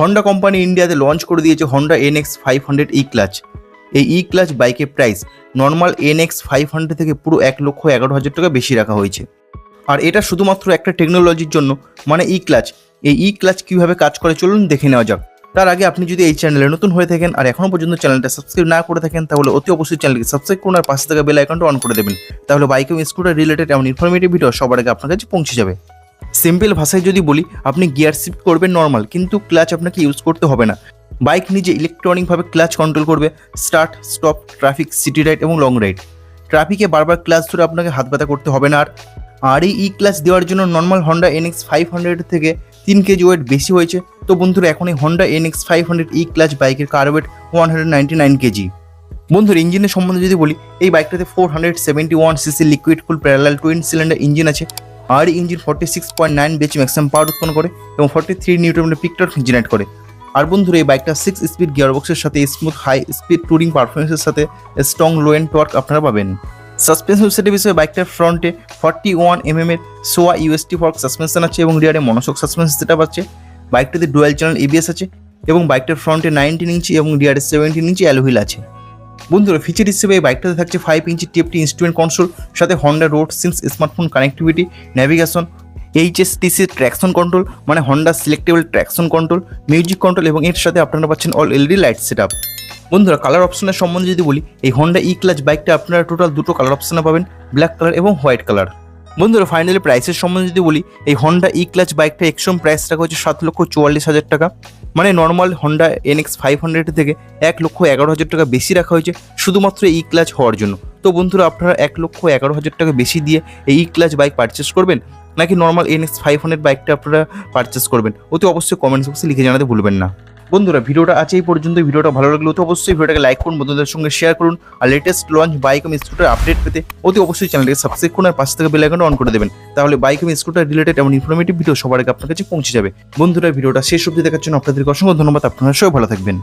Honda company ইন্ডিয়াতে launch করে দিয়েছে হন্ডা NX500 ই ক্লাচ। এই ই ক্লাচ বাইকের প্রাইস নর্মাল NX500 থেকে পুরো 1,11,000 টাকা বেশি রাখা হয়েছে। আর এটা শুধুমাত্র একটা টেকনোলজির জন্য, মানে ই ক্লাচ। এই ই ক্লাচ কীভাবে কাজ করে চলুন দেখে নেওয়া যাক। তার আগে আপনি যদি এই চ্যানেলে নতুন হয়ে থাকেন আর এখনও পর্যন্ত চ্যানেলটা সাবস্ক্রাইব না করে থাকেন, তাহলে অতি অবশ্যই চ্যানেলকে সাবস্ক্রাইব করুন আর পাশে থাকা বেল আইকনটা অন করে দেবেন। তাহলে বাইক এবং স্কুটার রিলেটেড এমন ইনফরমেটিভ ভিডিও সবার আগে আপনার কাছে পৌঁছে যাবে। সিম্পল ভাষায় যদি বলি, আপনি গিয়ার শিফট করবেন নর্মাল, কিন্তু ক্লাচ আপনাকে ইউজ করতে হবে না। বাইক নিজে ইলেকট্রনিকভাবে ক্লাচ কন্ট্রোল করবে। Start, stop, traffic, city ride এবং লং রাইড। ট্রাফিকে বারবার ক্লাচ ধরে আপনাকে হাত ব্যথা করতে হবে না। আর এই ই ক্লাচ দেওয়ার জন্য নর্মাল হন্ডা NX500 থেকে 3 কেজি ওয়েট বেশি হয়েছে। তো বন্ধুরা, এখন এই হন্ডা NX500 ই ক্লাচ বাইকের কার ওয়েট 199 কেজি। বন্ধুরা, ইঞ্জিনের সম্বন্ধে যদি বলি, এই বাইকটাতে 471 সিসি লিকুইড কুল প্যারালাল টুইন সিলিন্ডার ইঞ্জিন আছে। আর এই ইঞ্জিন 46.9 বিএইচপি ম্যাক্সিমাম পাওয়ার উৎপন্ন করে এবং 43 newton meter peak torque generate করে। আর বন্ধুরা, এই বাইকটা 6 স্পিড গিয়ারবক্সের সাথে স্মুথ হাই স্পিড টুরিং পারফরমেন্সের সাথে স্ট্রং লো এন্ড টর্ক আপনারা পাবেন। সাসপেনশন সেটের বিষয়ে বাইকটার ফ্রন্টে 41 mm এর সোয়া ইউএসটি ফর্ক সাসপেনশন আছে এবং রিয়ারে মনোশক সাসপেনশন সেটআপ আছে। বাইকটাতে ডুয়াল চ্যানেল ABS আছে এবং বাইকটার ফ্রন্টে 19 ইঞ্চি এবং রিয়ারে 17 ইঞ্চি অ্যালয় হুইল আছে। বন্ধুরা, ফিচার হিসেবে এই বাইকটাতে থাকছে 5 ইঞ্চি TFT ইনস্ট্রুমেন্ট কনসোল, সাথে Honda road sense smartphone connectivity, navigation, HSTC traction control মানে Honda selectable traction control, music control এবং এর সাথে আপনারা পাচ্ছেন অল LED লাইট সেটআপ। বন্ধুরা, কালার অপশনের সম্বন্ধে যদি বলি, এই হন্ডা ই ক্লাচ বাইকটা আপনারা টোটাল দুটো কালার অপশনে পাবেন, ব্ল্যাক কালার এবং হোয়াইট কালার। বন্ধুরা, ফাইনালি প্রাইসের সম্বন্ধে যদি বলি, এই হন্ডা ই ক্লাচ বাইকটা এক্সট্রিম প্রাইস রাখা হচ্ছে 7,44,000 টাকা। মানে নর্মাল হন্ডা NX500 থেকে 1,11,000 টাকা বেশি রাখা হয়েছে শুধুমাত্র ই ক্লাচ হওয়ার জন্য। তো বন্ধুরা, আপনারা 1,11,000 টাকা বেশি দিয়ে এই ই ক্লাচ বাইক পারচেস করবেন নাকি নর্মাল NX500 বাইকটা আপনারা পারচেস করবেন, অতি অবশ্যই কমেন্টস বক্সে লিখে জানাতে ভুলবেন না। বন্ধুরা, ভিডিওটা আছে এই পর্যন্ত। ভিডিওটা ভালো লাগলে অতি অবশ্যই ভিডিওটাকে লাইক করুন, বন্ধুদের সঙ্গে শেয়ার করুন। আর লেটেস্ট লঞ্চ বাইক এবং স্কুটার আপডেট পেতে অতি অবশ্যই চ্যানেলটাকে সাবস্ক্রাইব করুন আর পাশে থেকে বেল আইকনটা অন করে দেবেন। তাহলে বাইক এবং স্কুটার রিলেটেড এমন ইনফরমেটিভ ভিডিও সবার আগে আপনার কাছে পৌঁছে যাবে। বন্ধুরা, ভিডিওটা শেষ অবধি দেখার জন্য আপনাদেরকে অসংখ্য ধন্যবাদ। আপনারা সবাই ভালো থাকবেন।